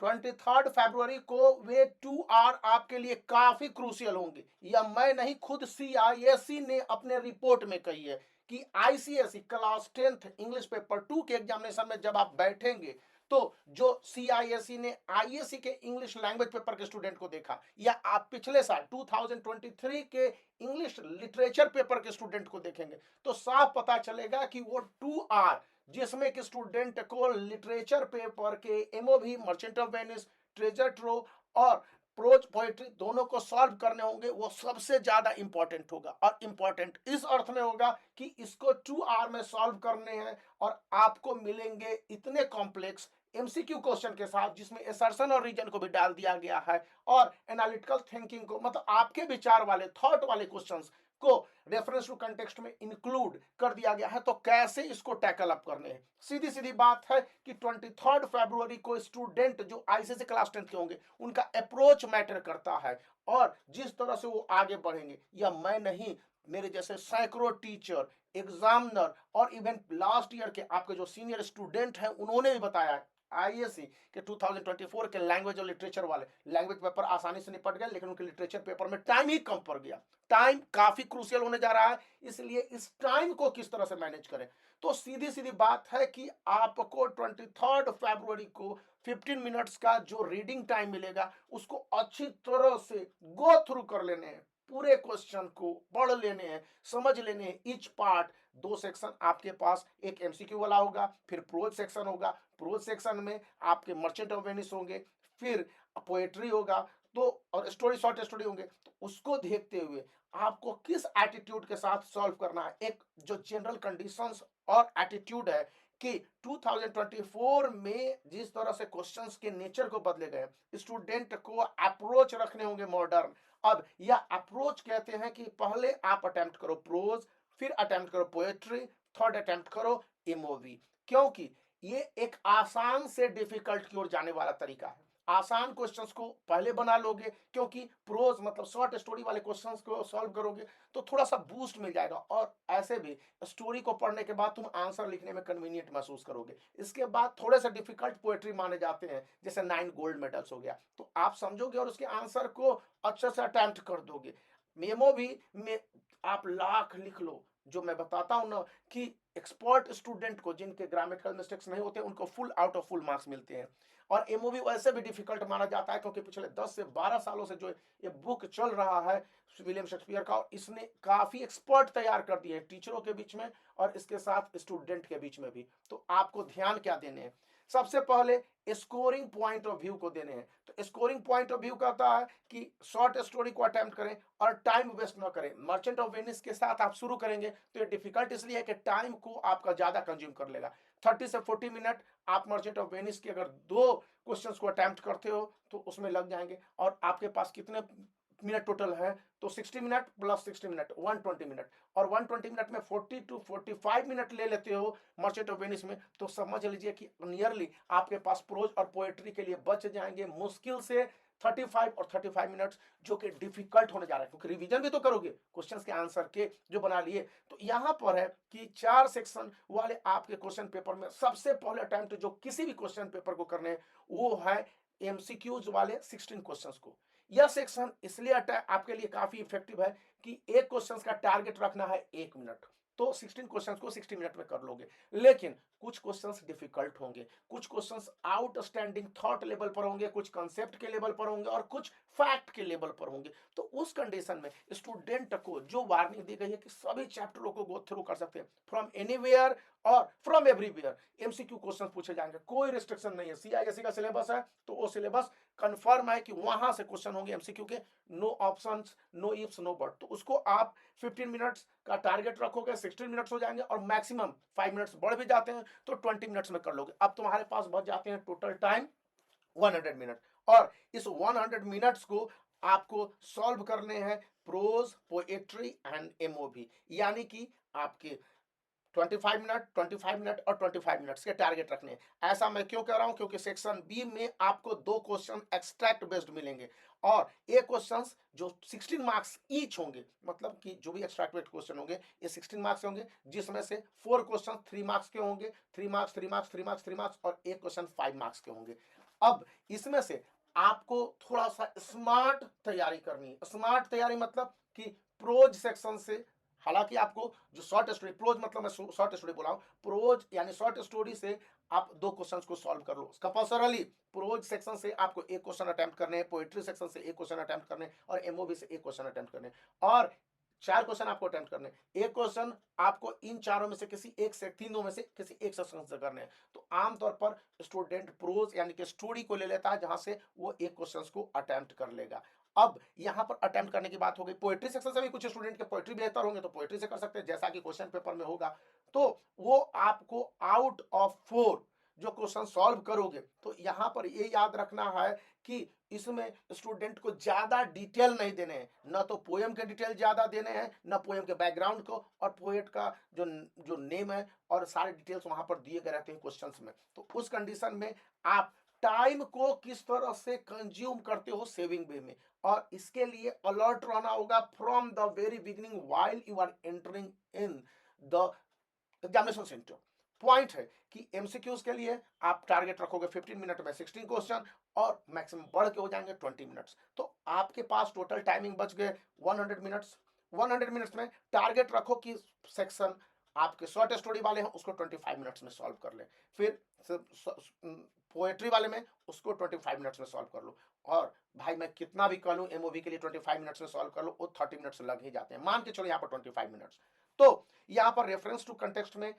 23 फरवरी को वे 2 आवर आपके लिए काफी क्रूशियल होंगे। यह मैं नहीं, खुद CISE ने अपने रिपोर्ट में कही है कि ICSE class 10th English paper 2 के एग्जामिनेशन में जब आप बैठेंगे तो जो CISE ने ISE के इंग्लिश लैंग्वेज पेपर के स्टूडेंट को देखा, या आप पिछले साल 2023 के इंग्लिश लिटरेचर पेपर के स्टूडेंट को देखेंगे, तो साफ पता चलेगा कि वो 2 आवर जिसमें कि स्टूडेंट को लिटरेचर पेपर के MOV, merchant of Venice, treasure trove और प्रोज पोएट्री दोनों को सॉल्व करने होंगे, वो सबसे ज्यादा इंपॉर्टेंट होगा। और इंपॉर्टेंट इस अर्थ में होगा कि इसको 2 आवर में सॉल्व करने हैं और आपको मिलेंगे इतने कॉम्प्लेक्स MCQ क्वेश्चन के साथ, जिसमें एसर्शन और रीजन को भी डाल दिया गया है और एनालिटिकल थिंकिंग को, मतलब आपके विचार वाले, थॉट वाले क्वेश्चंस को रेफरेंस टू कंटेक्स्ट में इंक्लूड कर दिया गया है। तो कैसे इसको टैकल अप करने हैं, सीधी सीधी बात है कि 23 फरवरी को स्टूडेंट जो ICSE क्लास 10 के होंगे उनका अप्रोच मैटर करता है और जिस तरह से वो आगे बढ़ेंगे। या मैं नहीं, मेरे जैसे सैकड़ों टीचर, एग्जामिनर और इवन लास्ट ईयर के आपके जो सीनियर स्टूडेंट हैं उन्होंने भी बताया है ISE के 2024 के लैंग्वेज और लिटरेचर वाले लैंग्वेज पेपर आसानी से निपट गए, लेकिन उनके लिटरेचर पेपर में टाइम ही कम पड़ गया। टाइम काफी क्रूशियल होने जा रहा है, इसलिए इस टाइम को किस तरह से मैनेज करें। तो सीधी सीधी बात है कि आपको 23 फरवरी को 15 मिनट्स का जो रीडिंग टाइम मिलेगा उसको अच्छी तरह से गो थ्रू कर लेने हैं, पूरे क्वेश्चन को पढ़ लेने हैं, समझ लेने हैं ईच पार्ट। 2 सेक्शन आपके पास, एक MCQ वाला होगा, फिर प्रोज सेक्शन होगा, प्रोज सेक्शन में आपके मर्चेंट ऑफ वेनिस होंगे, फिर पोएट्री होगा, तो और स्टोरी, शॉर्ट स्टोरी होंगे। तो उसको देखते हुए आपको किस एटीट्यूड के साथ सॉल्व करना है, एक जो जनरल कंडीशंस और एटीट्यूड है कि 2024 में जिस तरह से क्वेश्चंस के नेचर को बदले गए, स्टूडेंट को अप्रोच रखने होंगे मॉडर्न। अब यह अप्रोच कहते हैं कि पहले आप अटेम्प्ट करो प्रोज, फिर अटेम्प्ट करो पोएट्री, थर्ड अटेम्प्ट करो MOV, क्योंकि ये एक आसान से डिफिकल्ट की ओर जाने वाला तरीका है। आसान क्वेश्चंस को पहले बना लोगे, क्योंकि प्रोज मतलब शॉर्ट स्टोरी वाले क्वेश्चंस को सॉल्व करोगे तो थोड़ा सा बूस्ट मिल जाएगा, और ऐसे भी स्टोरी को पढ़ने के बाद तुम आंसर लिखने में कन्वीनियंट महसूस करोगे। इसके बाद थोड़े से डिफिकल्ट पोएट्री माने जाते हैं, जैसे 9 गोल्ड मेडल्स हो गया, तो आप समझोगे और उसके आंसर को अच्छे से अटेम्प्ट कर दोगे। मेमो भी में आप लाख लिख लो, जो मैं बताता हूं ना कि एक्सपर्ट स्टूडेंट को जिनके ग्रामेटिकल मिस्टेक्स नहीं होते उनको full out of full marks मिलते हैं। और MOV वैसे भी डिफिकल्ट माना जाता है क्योंकि पिछले 10 से 12 सालों से जो ये बुक चल रहा है विलियम शेक्सपियर का, और इसने काफी एक्सपर्ट तैयार कर दिए हैं टीचरों के बीच में और इसके साथ स्टूडेंट के बीच में भी। तो आपको ध्यान क्या देने हैं, सबसे पहले स्कोरिंग पॉइंट ऑफ व्यू को देने हैं। तो स्कोरिंग पॉइंट ऑफ व्यू कहता है कि शॉर्ट स्टोरी को अटेम्प्ट करें और टाइम वेस्ट ना करें। मर्चेंट ऑफ वेनिस के साथ आप शुरू करेंगे तो ये डिफिकल्ट इसलिए है कि टाइम को आपका ज्यादा कंज्यूम कर लेगा। 30 से 40 मिनट आप मर्चेंट ऑफ वेनिस के अगर 2 क्वेश्चंस को अटेम्प्ट करते हो तो उसमें लग जाएंगे, और आपके पास कितने मिनट टोटल है, तो 60 मिनट प्लस 60 मिनट 120 मिनट, और 120 मिनट में 40 टू 45 मिनट ले लेते हो मर्चेंट ऑफ वेनिस में, तो समझ लीजिए कि नियरली आपके पास प्रोज और पोएट्री के लिए बच जाएंगे मुश्किल से 35 और 35 मिनट्स, जो कि डिफिकल्ट होने जा रहा है क्योंकि रिवीजन भी तो करोगे क्वेश्चंस के आंसर के जो बना लिए। तो यहां पर है कि 4 सेक्शन वाले आपके क्वेश्चन पेपर में सबसे पहले अटेम्प्ट जो किसी भी क्वेश्चन पेपर को करने वो है MCQs वाले 16 क्वेश्चंस को। यह सेक्शन इसलिए आपके लिए काफी इफेक्टिव है कि एक क्वेश्चन का टारगेट रखना है 1 मिनट, तो 16 क्वेश्चंस को 60 मिनट में कर लोगे। लेकिन कुछ क्वेश्चंस डिफिकल्ट होंगे, कुछ क्वेश्चंस आउटस्टैंडिंग थॉट लेवल पर होंगे, कुछ कंसेप्ट के लेवल पर होंगे और कुछ फैक्ट के लेवल पर होंगे। तो उस कंडीशन में स्टूडेंट को जो वार्निंग दी गई है कि सभी चैप्टरों को गो थ्रू कर सकते हैं फ्रॉम एनीवेयर और फ्रॉम एवरीवेयर, MCQ क्वेश्चन पूछे जाएंगे, कोई रिस्ट्रिक्शन नहीं है। CISE का सिलेबस है तो वो सिलेबस कंफर्म है कि वहां से क्वेश्चन होंगे MCQ के, no options, no ifs, no but. तो उसको आप 15 मिनट्स का टारगेट रखोगे, 16 मिनट्स हो जाएंगे और मैक्सिमम 5 मिनट्स बढ़ भी जाते हैं तो 20 मिनट्स में कर लोगे। अब तुम्हारे पास बच जाते हैं टोटल टाइम 100 मिनट, और इस 100 मिनट्स को आपको सॉल्व करने हैं प्रोज, पोएट्री एंड MOV, यानी कि आपके 25 मिनट और 25 मिनट्स के टारगेट रखने हैं। ऐसा मैं क्यों कह रहा हूं, क्योंकि सेक्शन बी में आपको 2 क्वेश्चन एक्सट्रैक्ट बेस्ड मिलेंगे और ये क्वेश्चंस जो 16 मार्क्स ईच होंगे, मतलब कि जो भी एक्सट्रैक्ट बेस्ड क्वेश्चन होंगे ये 16 मार्क्स के होंगे, जिसमें से 4 क्वेश्चन 3 मार्क्स के होंगे, 3 मार्क्स 3 मार्क्स 3 मार्क्स 3 मार्क्स, और एक क्वेश्चन 5 मार्क्स के होंगे। अब इसमें से आपको थोड़ा सा स्मार्ट तैयारी करनी है। स्मार्ट तैयारी मतलब कि प्रोज सेक्शन से, हालांकि आपको जो शॉर्ट स्टोरी, प्रोज मतलब मैं शॉर्ट स्टोरी बोला हूं, प्रोज यानी शॉर्ट स्टोरी से आप 2 क्वेश्चंस को सॉल्व कर लो कंपल्सरली। प्रोज सेक्शन से आपको 1 क्वेश्चन अटेम्प्ट करने हैं, पोएट्री सेक्शन से 1 क्वेश्चन अटेम्प्ट करने हैं, और एमओबी से 1 क्वेश्चन अटेम्प्ट करने हैं, और 4 क्वेश्चन आपको अटेम्प्ट करने हैं। 1 क्वेश्चन आपको इन चारों में से किसी एक से, तीनों में से किसी एक सेक्शन से करने हैं। तो आमतौर पर स्टूडेंट प्रोज यानी कि स्टोरी को ले लेता है, जहां से वो 1 क्वेश्चन को अटेम्प्ट कर लेगा। अब यहां पर अटेम्प्ट करने की बात हो गई। पोएट्री सेक्शन से भी कुछ स्टूडेंट के पोएट्री बेहतर होंगे तो पोएट्री से कर सकते हैं, जैसा कि क्वेश्चन पेपर में होगा। तो वो आपको आउट ऑफ 4 जो क्वेश्चन सॉल्व करोगे, तो यहां पर ये याद रखना है कि इसमें स्टूडेंट को ज्यादा डिटेल नहीं देने हैं, न तो पोएम के डिटेल ज्यादा देने हैं, न पोएम के बैकग्राउंड को, और पोएट का जो जो नेम है और सारे डिटेल्स वहां पर दिए गए रहते हैं क्वेश्चंस में। तो उस कंडीशन में आप टाइम को किस तरह से कंज्यूम करते हो सेविंग वे में, और इसके लिए अलर्ट रहना होगा from the very beginning while you are entering in the examination centre. Point है कि एमसीक्यूज के लिए आप टारगेट रखोगे 15 मिनट में 16 क्वेश्चन, और मैक्सिमम बढ़ के हो जाएंगे 20 मिनट्स। तो आपके पास टोटल टाइमिंग बच गए 100 मिनट्स। 100 मिनट्स में टारगेट रखो कि सेक्शन आपके शॉर्ट स्टोरी वाले हैं उसको 25 मिनट्स में सॉल्व कर ले, फिर पोएट्री वाले में उसको 25 मिनट्स में सॉल्व कर लो। और भाई मैं कितना भी कह लूं एमओबी के लिए 25 मिनट्स में सॉल्व कर लो, वो 30 मिनट्स लग ही जाते हैं, मान के चलो यहाँ पर 25 मिनट्स। तो यहाँ पर रेफरेंस टू कंटेक्स्ट में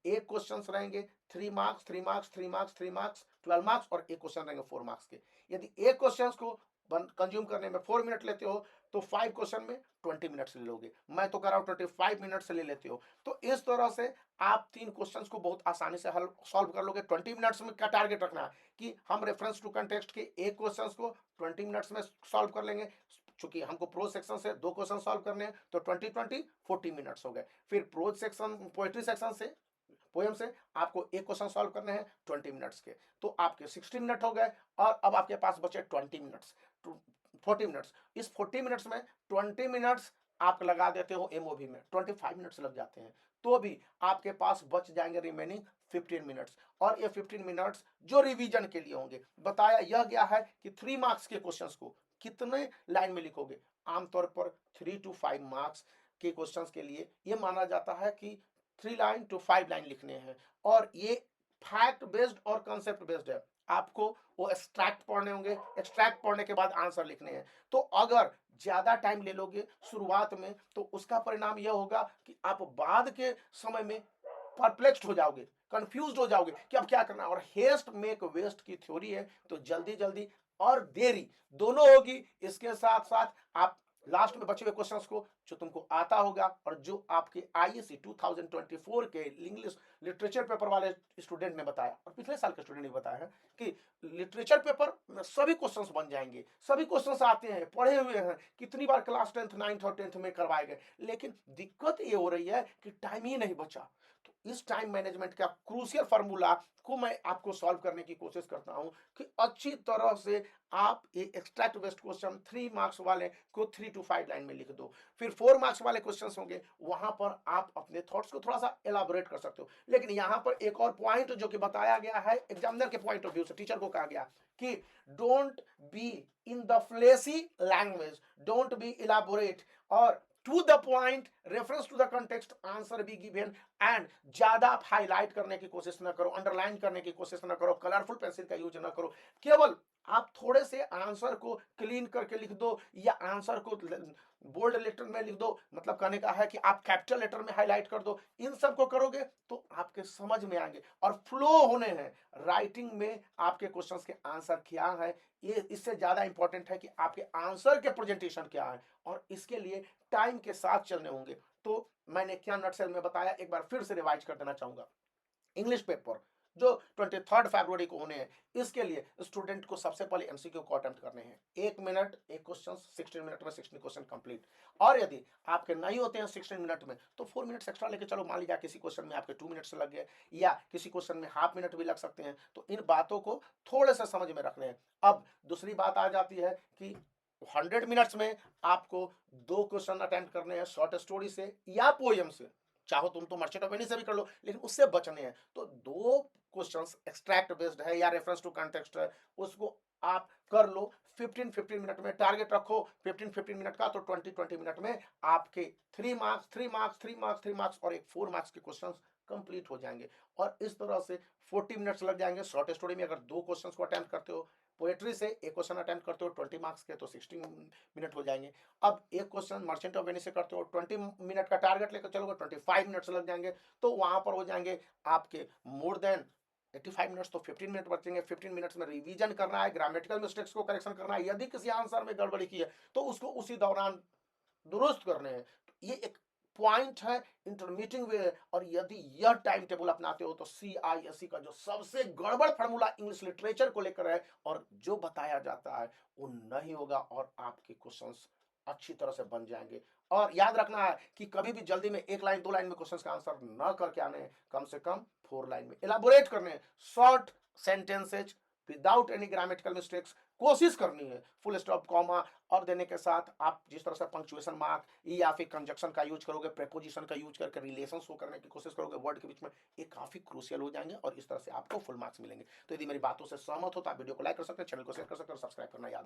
1 क्वेश्चंस रहेंगे 3 marks, 3 marks, 3 marks, 3 marks, 12 marks, और 1 क्वेश्चन रहेंगे 4 मार्क्स के। यदि 1 क्वेश्चंस को कंज्यूम करने में 4 मिनट लेते हो तो 5 क्वेश्चन में 20 मिनट्स ले लोगे। मैं तो कर रहा हूं 25 मिनट से ले लेते हो। तो इस तरह से आप 3 क्वेश्चंस को बहुत आसानी से हल सॉल्व कर लोगे। 20 मिनट्स में का टारगेट रखना है कि हम रेफरेंस टू कंटेक्स्ट के 1 क्वेश्चंस को 20 मिनट्स में सॉल्व कर लेंगे। चूंकि हमको प्रोज सेक्शन से 2 क्वेश्चन सॉल्व करने हैं तो 20 40 मिनट्स हो गए। फिर प्रोज सेक्शन, पोएट्री सेक्शन से, पोएम से आपको 1 क्वेश्चन सॉल्व करने हैं 20 मिनट्स के, तो आपके 60 मिनट हो गए। और अब आपके पास बचे 20 मिनट्स, 40 मिनट्स। इस 40 मिनट्स में 20 मिनट्स आप लगा देते हो एमओबी में, 25 मिनट्स लग जाते हैं, तो भी आपके पास बच जाएंगे रिमेनिंग 15 मिनट्स। और ये 15 मिनट्स जो रिवीजन के लिए होंगे। बताया यह गया है कि 3 मार्क्स के क्वेश्चंस को कितने लाइन में लिखोगे। आमतौर पर 3 to 5 मार्क्स के क्वेश्चंस के लिए ये माना जाता है कि 3 लाइन to 5 लाइन लिखने हैं, और ये फैक्ट बेस्ड और कंसेप्ट बेस्ड है। आपको वो एक्सट्रैक्ट पढ़ने होंगे, एक्सट्रैक्ट पढ़ने के बाद आंसर लिखने हैं। तो अगर ज्यादा टाइम ले लोगे शुरुआत में तो उसका परिणाम यह होगा कि आप बाद के समय में परप्लेक्स्ड हो जाओगे, कंफ्यूज हो जाओगे कि अब क्या करना है। और हेस्ट मेक वेस्ट की थ्योरी है, तो जल्दी जल्दी और देरी दोनों होगी। इसके साथ साथ आप लास्ट में बचे हुए क्वेश्चंस को जो तुमको आता होगा, और जो आपके आईएससी 2024 के इंग्लिश लिटरेचर पेपर वाले स्टूडेंट ने बताया, और पिछले साल के स्टूडेंट ने बताया है कि लिटरेचर पेपर में सभी क्वेश्चंस बन जाएंगे। सभी क्वेश्चंस आते हैं, पढ़े हुए हैं, कितनी बार क्लास 10th 9th और 10th में करवाए गए, लेकिन दिक्कत ये हो रही है कि टाइम ही नहीं बचा। तो इस टाइम मैनेजमेंट का क्रूशियल फार्मूला को मैं आपको सॉल्व करने की कोशिश करता हूं कि अच्छी तरह से आप ये एक्सट्रैक्ट बेस्ड क्वेश्चन 3 मार्क्स वाले को 3 to 5 लाइन में लिख दो। फिर 4 मार्क्स वाले क्वेश्चंस होंगे, वहां पर आप अपने थॉट्स को थोड़ा सा एलाबोरेट कर सकते हो। लेकिन यहां पर एक और पॉइंट जो कि बताया गया है एग्जामिनर के पॉइंट ऑफ व्यू से, टीचर को कहा गया कि don't be in the flashy language, don't be elaborate, और to the point, reference to the context, answer be given. And ज्यादा आप हाईलाइट करने की कोशिश न करो, अंडरलाइन करने की कोशिश न करो, कलरफुल पेंसिल का यूज न करो। केवल आप थोड़े से आंसर को क्लीन करके लिख दो, या आंसर को बोल्ड लेटर में लिख दो, मतलब कहने का है कि आप कैपिटल लेटर में हाईलाइट कर दो। इन सब को करोगे तो आपके समझ में आएंगे और फ्लो होने हैं राइटिंग में आपके क्वेश्चंस के आंसर क्या है। ये इससे ज्यादा इंपॉर्टेंट है कि आपके आंसर के प्रेजेंटेशन क्या है, और इसके लिए टाइम के साथ चलने होंगे। तो मैंने क्या नटसेल में बताया, एक बार फिर से रिवाइज कर देना चाहूंगा। इंग्लिश पेपर जो 23 फरवरी को होने हैं, इसके लिए स्टूडेंट को सबसे पहले एमसीक्यू को अटेम्प्ट करने हैं। 1 मिनट 1 क्वेश्चन, 16 मिनट में 16 क्वेश्चन कंप्लीट। और यदि आपके नहीं होते हैं 16 मिनट में तो 4 मिनट्स एक्स्ट्रा लेके चलो। मान लीजिए किसी क्वेश्चन में आपके 2 मिनट्स लग गए, या किसी क्वेश्चन में हाफ मिनट भी लग सकते हैं। तो इन बातों को थोड़े से समझ में रखने हैं। अब दूसरी बात आ जाती है कि 100 मिनट्स में आपको 2 क्वेश्चन अटेम्प्ट करने हैं शॉर्ट स्टोरी से या पोएम से। चाहो तुम तो मर्चेंट ऑफ वेनिस से भी कर लो, लेकिन उससे बचने हैं तो दो क्वेश्चंस एक्सट्रैक्ट बेस्ड है या रेफरेंस टू कॉन्टेक्स्ट है, उसको आप कर लो 15-15 मिनट में। टारगेट रखो 15-15 मिनट का, तो 20-20 मिनट में आपके 3 मार्क्स 3 मार्क्स 3 मार्क्स 3 मार्क्स और एक 4 मार्क्स के क्वेश्चंस कंप्लीट हो जाएंगे। और इस तरह से 40 मिनट्स लग जाएंगे शॉर्ट स्टोरी में। अगर दो क्वेश्चंस को अटेम्प्ट करते हो, पोएट्री से एक क्वेश्चन अटेम्प्ट करते हो 20 मार्क्स के, तो 16 मिनट हो जाएंगे। अब एक क्वेश्चन मर्चेंट ऑफ वेनिस से करते हो, 20 मिनट का टारगेट लेकर चलोगे, 25 मिनट्स लग जाएंगे, तो वहां पर हो जाएंगे आपके मोर देन 85 मिनट्स। तो 15 मिनट बचेंगे। 15 मिनट्स में रिवीजन करना है, ग्रामेटिकल मिस्टेक्स को करेक्शन करना है, यदि किसी आंसर में गड़बड़ी की है तो उसको उसी दौरान दुरुस्त करने हैं। तो ये एक पॉइंट है, इंटरमीटिंग वे है। और यदि यह टाइम टेबल अपनाते हो तो CISE का जो सबसे गड़बड़ फार्मूला इंग्लिश लिटरेचर को लेकर है और जो बताया जाता है वो नहीं होगा, और आपके क्वेश्चंस अच्छी तरह से बन जाएंगे। और याद रखना है कि कभी भी जल्दी में एक लाइन दो लाइन में क्वेश्चंस का आंसर न करके आने हैं, कम से कम 4 लाइन में एलाबोरेट करने हैं, short sentences without any grammatical mistakes. कोशिश करनी है फुल स्टॉप कॉमा और देने के साथ आप जिस तरह से पंक्चुएशन मार्क या फिर कंजक्शन का यूज करोगे, प्रेपोजिशन का यूज करके रिलेशन शो करने की कोशिश करोगे वर्ड के बीच में, ये काफी क्रूशियल हो जाएंगे और इस तरह से आपको फुल मार्क्स मिलेंगे। तो यदि मेरी बातों से सहमत हो तो आप वीडियो को लाइक कर सकते हैं, चैनल को शेयर कर सकते हैं और सब्सक्राइब करना याद रखें।